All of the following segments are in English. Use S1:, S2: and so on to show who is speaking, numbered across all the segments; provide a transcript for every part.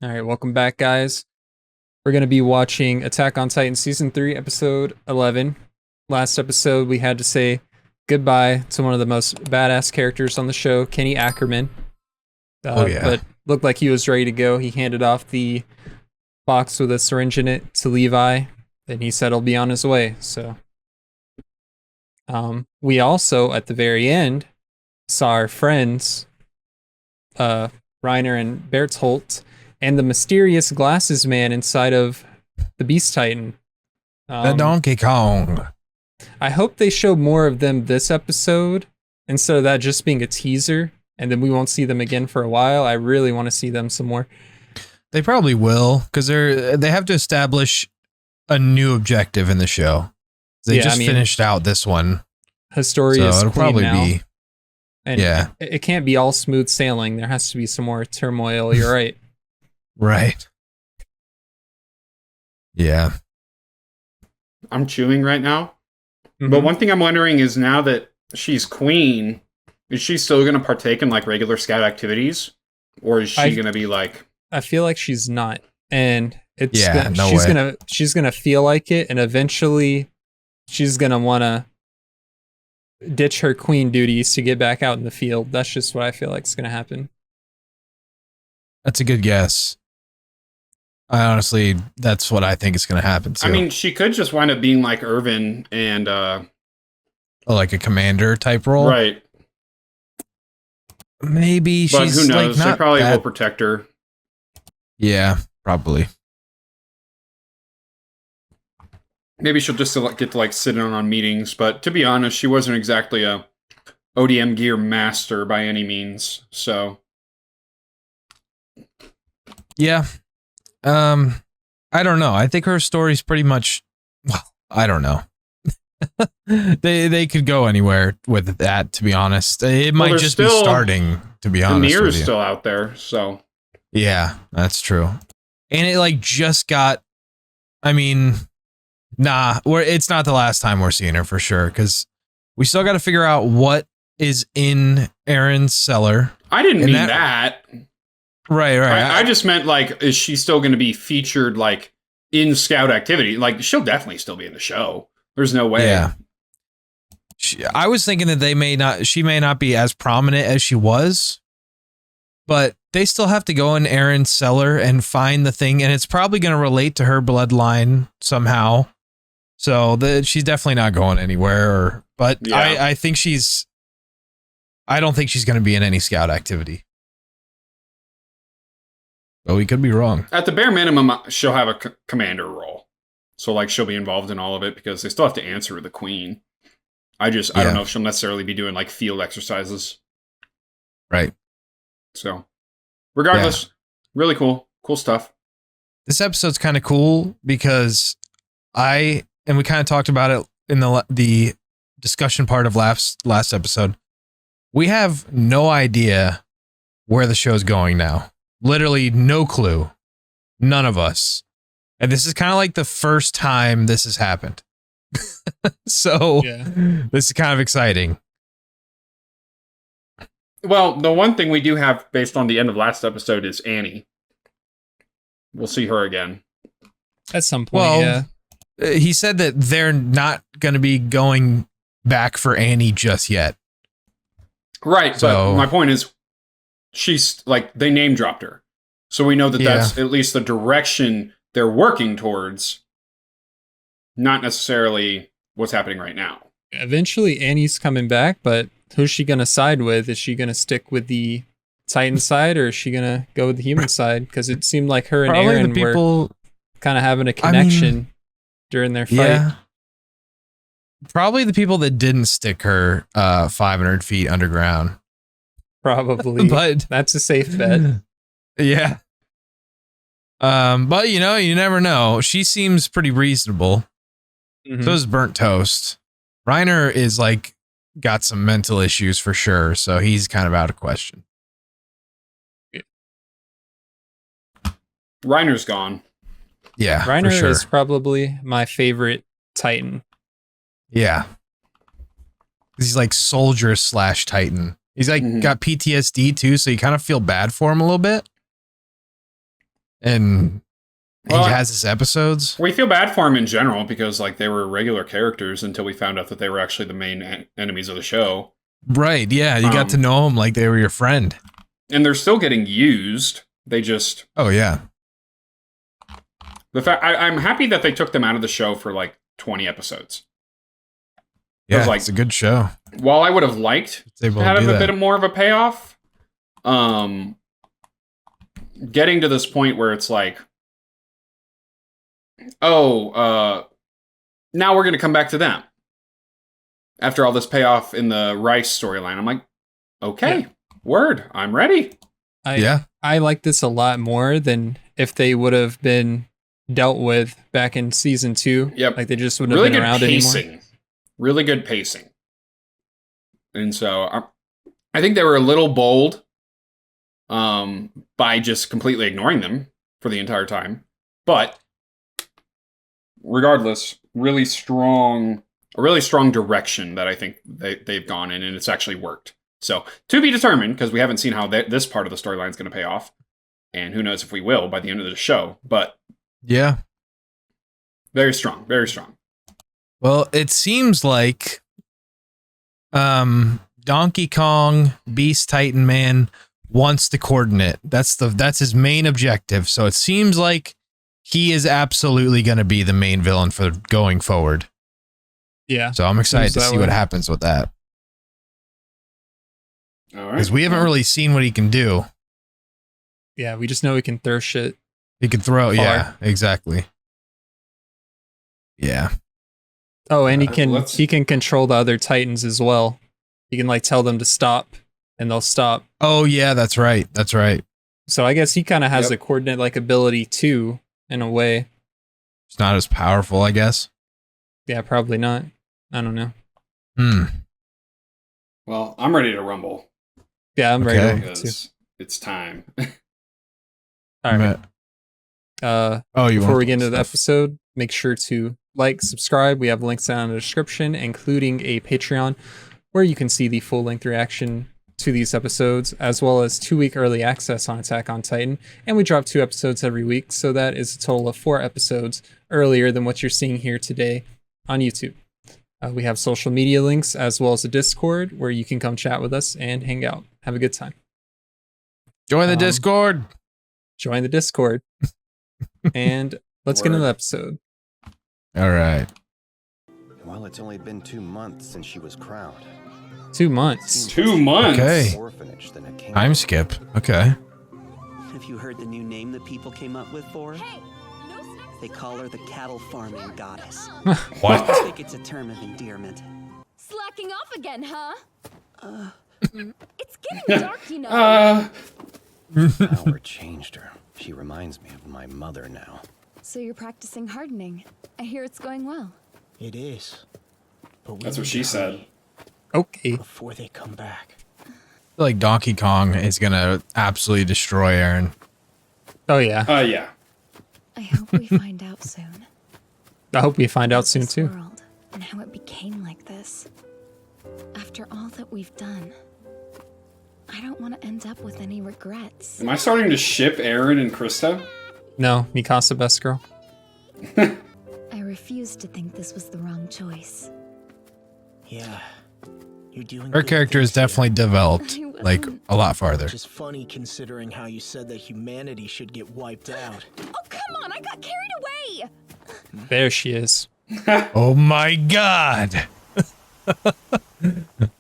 S1: All right, welcome back, guys. We're going to be watching Attack on Titan Season 3, Episode 11. Last episode, we had to say goodbye to one of the most badass characters on the show, Kenny Ackerman.
S2: Oh, yeah.
S1: But looked like he was ready to go. He handed off the box with a syringe in it to Levi, and he said he'll be on his way. So, we also, at the very end, saw our friends, Reiner and Bertholdt, and the mysterious glasses man inside of the Beast Titan.
S2: The Donkey Kong.
S1: I hope they show more of them this episode instead of that just being a teaser, and then we won't see them again for a while. I really want to see them some more.
S2: They probably will, because they have to establish a new objective in the show. They finished out this one.
S1: Historia, so
S2: it'll probably
S1: now.
S2: be.
S1: And
S2: yeah,
S1: it can't be all smooth sailing. There has to be some more turmoil. You're right.
S2: Right. Yeah.
S3: I'm chewing right now. But one thing I'm wondering is, now that she's queen, is she still going to partake in like regular scout activities? Or is she going to be like...
S1: I feel like she's not. And it's she's gonna feel like it, and eventually she's gonna wanna ditch her queen duties to get back out in the field. That's just what I feel like is gonna happen.
S2: That's a good guess. Honestly, that's what I think is going to happen too.
S3: I mean, she could just wind up being like Irvin and...
S2: like a commander type role?
S3: Right.
S2: Maybe
S3: but
S2: she's
S3: who knows?
S2: Like,
S3: they probably will protect her.
S2: Yeah, probably.
S3: Maybe she'll just get to like sit in on meetings, but to be honest, she wasn't exactly a ODM gear master by any means, so...
S2: Yeah. I don't know. I think her story's pretty much, well, I don't know. they could go anywhere with that, to be honest. It might just be starting, to be honest.
S3: The Mirror's still out there, so.
S2: Yeah, that's true. And it like just got, I mean, it's not the last time we're seeing her for sure, because we still got to figure out what is in Aaron's cellar.
S3: I didn't mean that.
S2: Right.
S3: I just meant, like, is she still going to be featured, like, in scout activity? Like, she'll definitely still be in the show. There's no way.
S2: Yeah. I was thinking that she may not be as prominent as she was, but they still have to go in Aaron's cellar and find the thing, and it's probably going to relate to her bloodline somehow. So she's definitely not going anywhere. But yeah. I don't think she's going to be in any scout activity. But we could be wrong.
S3: At the bare minimum, she'll have a commander role. So, like, she'll be involved in all of it because they still have to answer the queen. I don't know if she'll necessarily be doing, like, field exercises.
S2: Right.
S3: So, regardless, really cool. Cool stuff.
S2: This episode's kind of cool because we kind of talked about it in the discussion part of last episode. We have no idea where the show's going now. Literally no clue. None of us. And this is kind of like the first time this has happened. So This is kind of exciting.
S3: Well, the one thing we do have based on the end of last episode is Annie. We'll see her again.
S1: At some point,
S2: he said that they're not going to be going back for Annie just yet.
S3: Right, so, but my point is, she's like, they name dropped her. So we know that that's at least the direction they're working towards, not necessarily what's happening right now.
S1: Eventually Annie's coming back, but who's she going to side with? Is she going to stick with the Titan side, or is she going to go with the human side? Because it seemed like her and Aaron were kind of having a connection during their fight. Yeah.
S2: Probably the people that didn't stick her 500 feet underground.
S1: Probably, but that's a safe bet.
S2: Yeah. But you never know. She seems pretty reasonable. Mm-hmm. So is Burnt Toast. Reiner is like got some mental issues for sure, so he's kind of out of question.
S3: Reiner's gone.
S2: Yeah,
S1: Reiner is probably my favorite Titan.
S2: Yeah. He's like soldier / Titan. He's like got PTSD too, so you kind of feel bad for him a little bit. and he has his episodes.
S3: We feel bad for him in general because like they were regular characters until we found out that they were actually the main enemies of the show.
S2: Right, yeah, you got to know them like they were your friend.
S3: And they're still getting used. They just...
S2: Oh, yeah.
S3: The fact I'm happy that they took them out of the show for like 20 episodes.
S2: Yeah, like, it's a good show.
S3: While I would have liked to have a bit more of a payoff, getting to this point where it's like, now we're going to come back to them. After all this payoff in the Rice storyline, I'm like, okay, word, I'm ready.
S1: I like this a lot more than if they would have been dealt with back in season 2.
S3: Yep.
S1: Like they just wouldn't have been around anymore.
S3: Really good pacing. And so I think they were a little bold by just completely ignoring them for the entire time. But regardless, a really strong direction that I think they've gone in, and it's actually worked. So to be determined, because we haven't seen how this part of the storyline is going to pay off. And who knows if we will by the end of the show. But
S2: yeah,
S3: very strong, very strong.
S2: Well, it seems like Donkey Kong Beast Titan Man wants the coordinate. That's his main objective. So it seems like he is absolutely going to be the main villain for going forward.
S1: Yeah.
S2: So I'm excited to see what happens with that.
S3: All right.
S2: Because we haven't really seen what he can do.
S1: Yeah, we just know he can throw shit.
S2: He can throw, yeah, exactly. Yeah.
S1: Oh, and he can control the other Titans as well. He can like tell them to stop, and they'll stop.
S2: Oh yeah, that's right. That's right.
S1: So I guess he kind of has a coordinate like ability too, in a way.
S2: It's not as powerful, I guess.
S1: Yeah, probably not. I don't know.
S3: Well, I'm ready to rumble.
S1: Yeah, I'm ready to rumble too.
S3: It's time.
S1: All right. Before we get into the
S2: stuff.
S1: episode, make sure to like, subscribe. We have links down in the description, including a Patreon, where you can see the full-length reaction to these episodes, as well as 2-week early access on Attack on Titan. And we drop 2 episodes every week, so that is a total of 4 episodes earlier than what you're seeing here today on YouTube. We have social media links, as well as a Discord, where you can come chat with us and hang out. Have a good time.
S2: Join the Discord.
S1: Join the Discord. And let's get into the episode.
S2: All right.
S4: Well, it's only been 2 months since she was crowned.
S1: 2 months.
S3: 2 months.
S2: Okay. Time skip. Okay.
S5: Have you heard the new name that people came up with for her? Hey, they call her the cattle farming goddess.
S2: What?
S5: I think it's a term of endearment.
S6: Slacking off again, huh? It's getting dark, you know.
S4: Howard changed her. She reminds me of my mother now.
S6: So you're practicing hardening. I hear it's going well.
S7: It is. But
S3: that's what she said.
S1: Okay.
S7: Before they come back.
S2: I feel like Donkey Kong is gonna absolutely destroy Aaron.
S1: Oh yeah.
S3: Yeah.
S6: I hope we find out soon.
S1: I hope we find out soon too.
S6: World and how it became like this. After all that we've done, I don't want to end up with any regrets.
S3: Am I starting to ship Aaron and Krista?
S1: No, Mikasa best girl.
S6: I refuse to think this was the wrong choice.
S7: Yeah. You're doing
S2: Her character is definitely developed, like, a lot farther.
S7: Which is funny considering how you said that humanity should get wiped out.
S6: Oh, come on, I got carried away!
S1: There she is.
S2: Oh my god!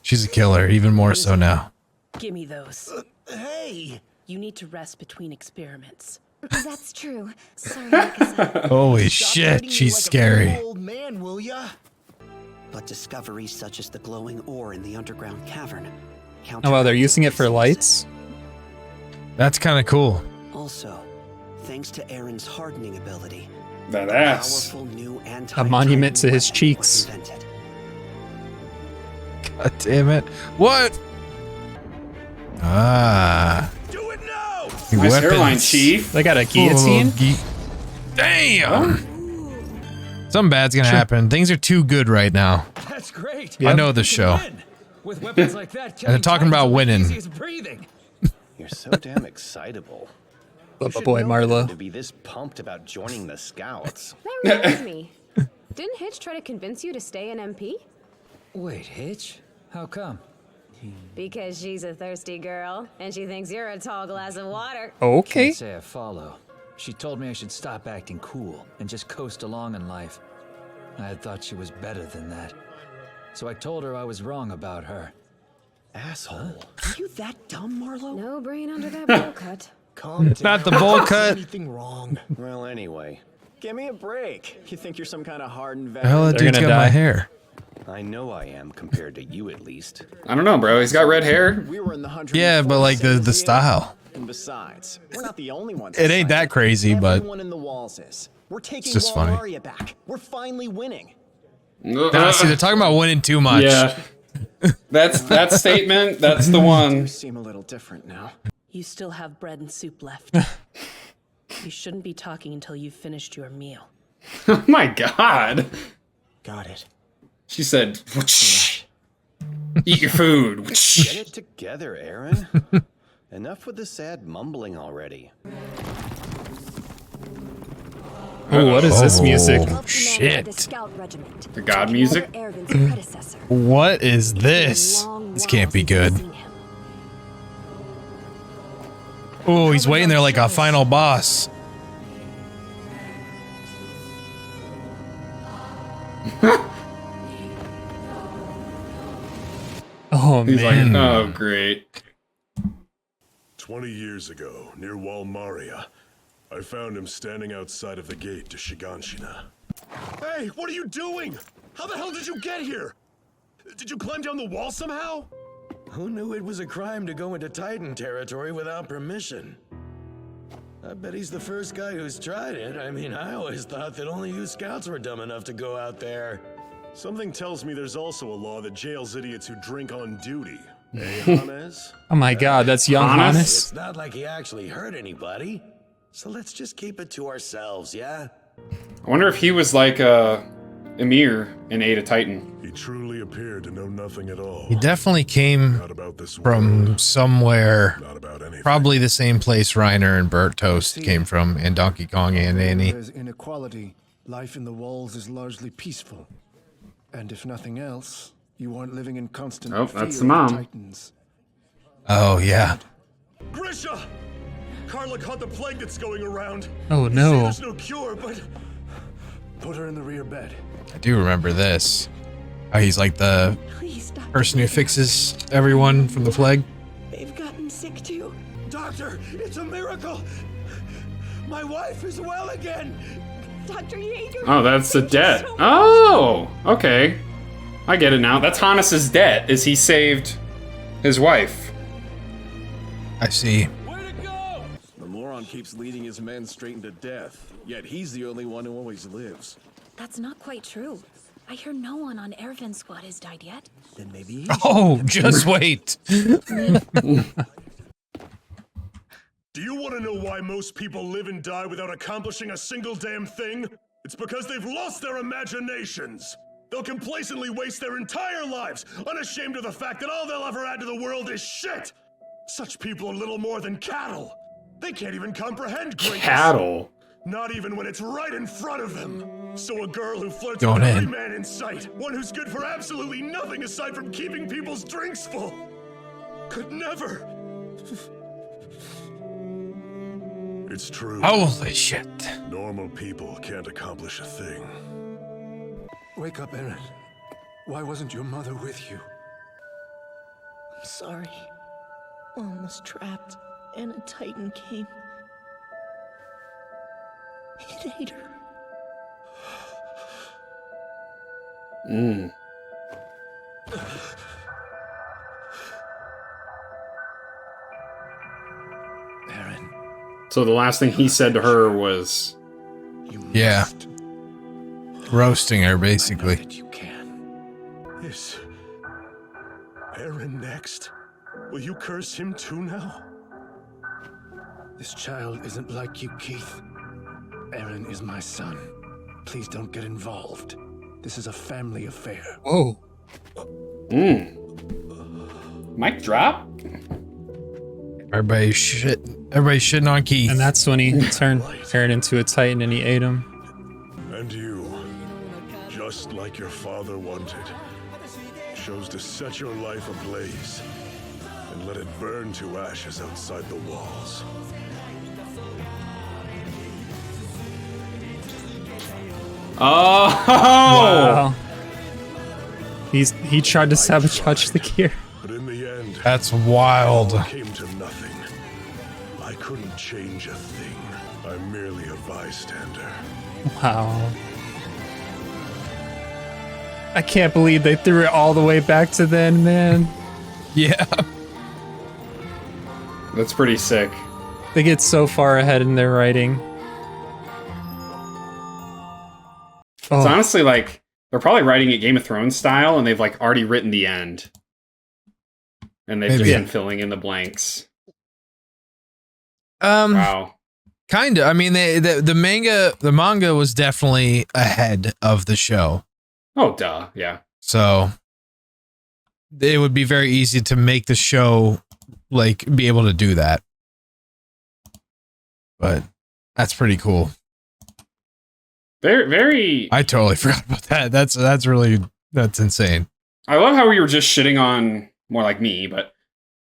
S2: She's a killer, even more so now.
S8: Give me those.
S7: Hey!
S8: You need to rest between experiments.
S6: That's true. Sorry, Mikasa.
S2: Holy shit, she's scary.
S7: Old man, will ya?
S5: But discoveries such as the glowing ore in the underground cavern.
S1: Oh wow, they're using it for lights?
S2: That's kind of cool.
S5: Also, thanks to Aaron's hardening ability,
S3: That ass.
S5: powerful new
S1: A monument to his cheeks.
S2: God damn it. What? Ah.
S7: Do it now!
S3: Nice hairline, Chief.
S1: They got a guillotine?
S2: Damn! Something bad's gonna happen. Things are too good right now.
S7: That's great.
S2: I know this show.
S7: With weapons like that,
S2: And they're talking about winning.
S4: You're so damn excitable.
S1: Boy, Marlo.
S4: To be this pumped about joining the Scouts.
S9: That reminds me. Didn't Hitch try to convince you to stay an MP?
S10: Wait, Hitch? How come?
S9: Because she's a thirsty girl, and she thinks you're a tall glass of water.
S1: Okay.
S10: Can't say I follow. She told me I should stop acting cool and just coast along in life. I had thought she was better than that. So I told her I was wrong about her.
S4: Asshole.
S7: Are you that dumb, Marlo?
S9: No brain under that bowl cut.
S7: Calm down.
S2: Not the bowl cut.
S7: Anything wrong?
S4: Well, anyway, give me a break. You think you're some kind of hardened
S2: The hell,
S4: veteran?
S2: that dude's got my hair.
S4: I know I am, compared to you at least.
S3: I don't know, bro. He's got red hair.
S7: We were in the 100.
S2: Yeah, but like the style.
S7: And besides, we're not the only ones.
S2: It ain't that crazy, but
S7: everyone in the walls is. We're taking
S2: just funny.
S7: Walmaria back. We're finally winning.
S2: Nah, see, they're talking about winning too much.
S3: Yeah. That's that statement. That's the one.
S7: You seem a little different now.
S8: You still have bread and soup left. You shouldn't be talking until you've finished your meal.
S3: Oh my god.
S7: Got it.
S3: She said, "Whoosh. Eat your food." Whoosh.
S4: Get it together, Aaron. Enough with the sad mumbling already.
S1: Oh, what is this music?
S2: Shit.
S3: The god music?
S2: What is this? This can't be good. Oh, he's waiting there like a final boss.
S1: Oh,
S3: He's
S1: man.
S3: like, oh, great.
S11: 20 years ago, near Walmaria, I found him standing outside of the gate to Shiganshina. Hey, what are you doing? How the hell did you get here? Did you climb down the wall somehow?
S12: Who knew it was a crime to go into Titan territory without permission? I bet he's the first guy who's tried it. I mean, I always thought that only you scouts were dumb enough to go out there.
S11: Something tells me there's also a law that jails idiots who drink on duty. Eh, Hannes?
S1: Oh my god, that's young Hannes.
S12: It's not like he actually hurt anybody. So let's just keep it to ourselves, yeah?
S3: I wonder if he was like Emir in Age of Titan.
S11: He truly appeared to know nothing at all.
S2: He definitely came from somewhere, probably the same place Reiner and Bert Toast came from, and Donkey Kong and Annie.
S13: There's inequality. Life in the walls is largely peaceful. And if nothing else, you aren't living in constant
S3: Oh,
S13: fear
S3: that's the
S13: of
S3: mom.
S13: Titans.
S2: Oh, yeah.
S11: Grisha! Carla caught the plague that's going around.
S1: Oh,
S11: They say
S1: no.
S11: There's no cure, but
S13: Put her in the rear bed.
S2: I do remember this. How he's like the person who fixes everyone from the plague.
S7: They've gotten sick too. Doctor, it's a miracle. My wife is well again.
S8: Dr. Yeager.
S3: Oh, that's the debt. Oh, okay. I get it now. That's Hannes' debt, is he saved his wife.
S2: I see.
S14: The moron keeps leading his men straight into death, yet he's the only one who always lives.
S6: That's not quite true. I hear no one on Ervin's squad has died yet.
S7: Then maybe he
S2: Oh, just wait.
S11: do you want to know why most people live and die without accomplishing a single damn thing? It's because they've lost their imaginations. They'll complacently waste their entire lives, unashamed of the fact that all they'll ever add to the world is shit. Such people are little more than cattle. They can't even comprehend greatness.
S3: Cattle?
S11: Not even when it's right in front of them. So a girl who flirts
S2: Going
S11: with every
S2: in.
S11: man in sight, one who's good for absolutely nothing aside from keeping people's drinks full, could never. It's true.
S2: Holy shit.
S11: Normal people can't accomplish a thing.
S13: Wake up, Aaron. Why wasn't your mother with you?
S7: I'm sorry. Almost trapped, and a Titan came. It ate her.
S13: Aaron.
S3: So the last thing he said to her was,
S2: Yeah. Roasting her, basically.
S13: You can.
S11: Is Aaron next? Will you curse him too now?
S13: This child isn't like you, Keith. Aaron is my son. Please don't get involved. This is a family affair.
S1: Whoa.
S3: mic drop?
S2: Everybody's shitting on Keith.
S1: And that's when he turned Aaron into a Titan and he ate him.
S11: And you, just like your father wanted, chose to set your life ablaze and let it burn to ashes outside the walls.
S3: Oh!
S1: Wow. He tried to sabotage the gear.
S11: But in the end,
S2: that's wild.
S11: It came to nothing. I couldn't change a thing. I'm merely a bystander.
S1: Wow. I can't believe they threw it all the way back to then, man.
S2: Yeah.
S3: That's pretty sick.
S1: They get so far ahead in their writing.
S3: It's honestly like they're probably writing it Game of Thrones style, and they've like already written the end, and they've just been filling in the blanks. Wow.
S2: Kind of. I mean, the manga was definitely ahead of the show.
S3: Oh, duh. Yeah.
S2: So it would be very easy to make the show like be able to do that. But that's pretty cool.
S3: Very.
S2: I totally forgot about that. That's insane.
S3: I love how we were just shitting on, more like me, but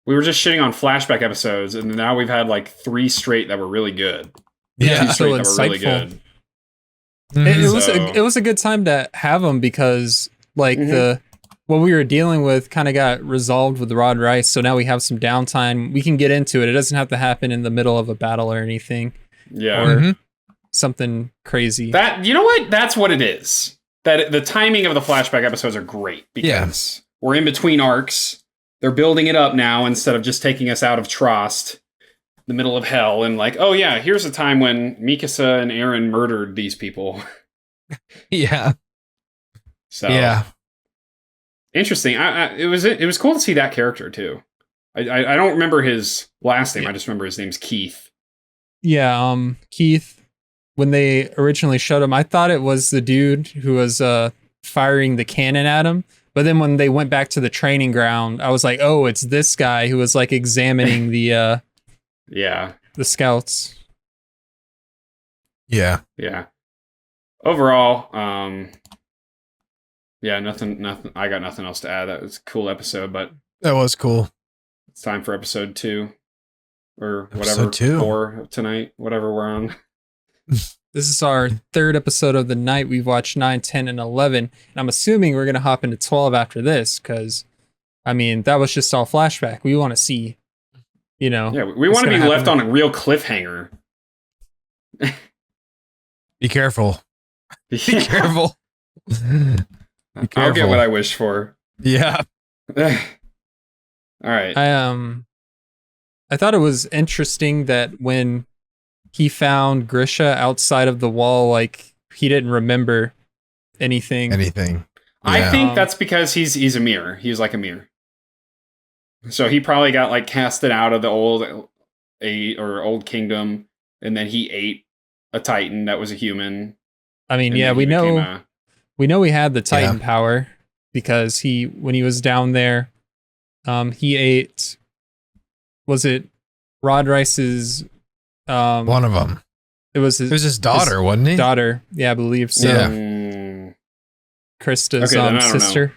S3: we were just shitting on flashback episodes, and now we've had like 3 straight that were really good.
S1: Yeah,
S3: 2 straight that were really good.
S1: It was a good time to have them because like what we were dealing with kind of got resolved with Rod Rice, so now we have some downtime. We can get into it. It doesn't have to happen in the middle of a battle or anything.
S3: Yeah.
S1: Or something crazy.
S3: That, you know what? That's what it is. That the timing of the flashback episodes are great because we're in between arcs. They're building it up now instead of just taking us out of Trost, the middle of hell, and like, oh yeah, here's a time when Mikasa and Eren murdered these people.
S2: Yeah.
S3: So
S2: yeah,
S3: interesting. It was cool to see that character too. I don't remember his last name. I just remember his name's Keith.
S1: Yeah, Keith. When they originally showed him, I thought it was the dude who was firing the cannon at him. But then when they went back to the training ground, I was like, oh, it's this guy who was like examining the the scouts.
S2: Yeah.
S3: Yeah. Overall, nothing. I got nothing else to add. That was a cool episode, but
S2: that was cool.
S3: It's time for episode 2 or
S2: episode
S3: whatever
S2: 2.
S3: 4 tonight, whatever we're on.
S1: This is our 3rd episode of the night. We've watched 9, 10, and 11. And I'm assuming we're going to hop into 12 after this because, I mean, that was just all flashback. We want to see, you know.
S3: Yeah, we want to be left on a real cliffhanger.
S2: Be careful. Be careful. Be careful.
S3: I'll get what I wish for.
S2: Yeah.
S3: All right.
S1: I thought it was interesting that when he found Grisha outside of the wall, like he didn't remember anything.
S2: Yeah.
S3: I think that's because he's a mirror. He's like a mirror. So he probably got like casted out of the old kingdom, and then he ate a Titan that was a human.
S1: I mean, yeah, we know he had the Titan power because when he was down there, he ate. Was it Rod Rice's?
S2: One of them.
S1: It was his
S2: daughter, wasn't he?
S1: Daughter, yeah, I believe so.
S2: Yeah.
S1: Krista's sister.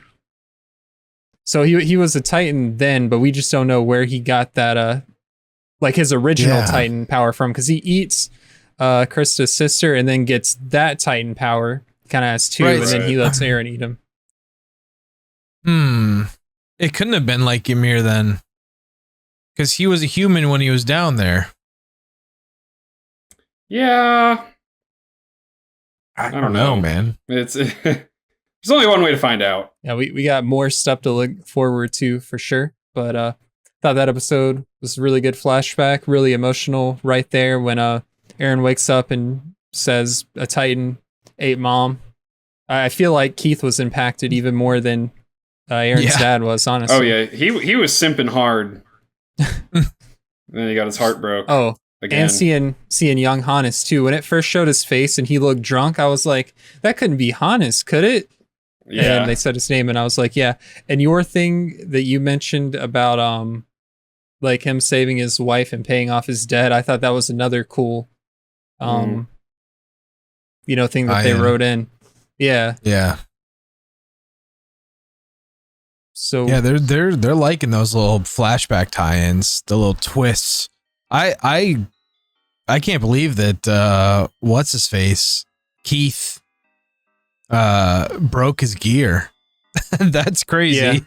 S1: So he was a Titan then, but we just don't know where he got that like his original Titan power from, because he eats Krista's sister and then gets that Titan power, kind of has 2, and then he lets Eren eat him.
S2: It couldn't have been like Ymir then, because he was a human when he was down there.
S3: Yeah. I don't know,
S2: man.
S3: It's there's only one way to find out.
S1: Yeah, we got more stuff to look forward to for sure. But thought that episode was a really good flashback, really emotional right there when Eren wakes up and says a Titan ate mom. I feel like Keith was impacted even more than Eren's dad was, honestly.
S3: Oh yeah, he was simping hard. And then he got his heart broke.
S1: Oh.
S3: Again.
S1: And seeing young Hannes too. When it first showed his face and he looked drunk, I was like, that couldn't be Hannes, could it?
S3: Yeah.
S1: And they said his name and I was like, yeah. And your thing that you mentioned about like him saving his wife and paying off his debt. I thought that was another cool, thing that they wrote in. Yeah.
S2: Yeah.
S1: So
S2: yeah, they're liking those little flashback tie-ins, the little twists. I can't believe that what's his face, Keith, broke his gear. That's crazy.
S1: Yeah.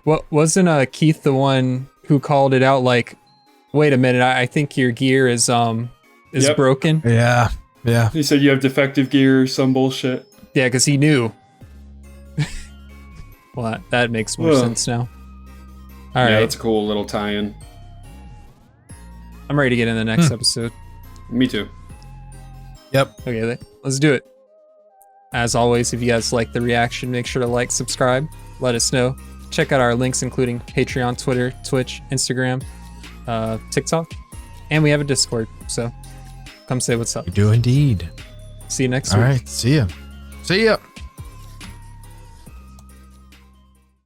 S1: Well, wasn't Keith the who called it out? Like, wait a minute, I think your gear is broken.
S2: Yeah. Yeah.
S3: He said you have defective gear or some bullshit.
S1: Yeah, because he knew. Well, that makes more sense now. All right.
S3: That's a cool little tie-in.
S1: I'm ready to get in the next episode.
S3: Me too.
S2: Yep.
S1: Okay, let's do it. As always, if you guys like the reaction, make sure to like, subscribe, let us know. Check out our links, including Patreon, Twitter, Twitch, Instagram, TikTok, and we have a Discord. So come say what's up.
S2: We do indeed.
S1: See you next week.
S2: All right. See ya. See ya.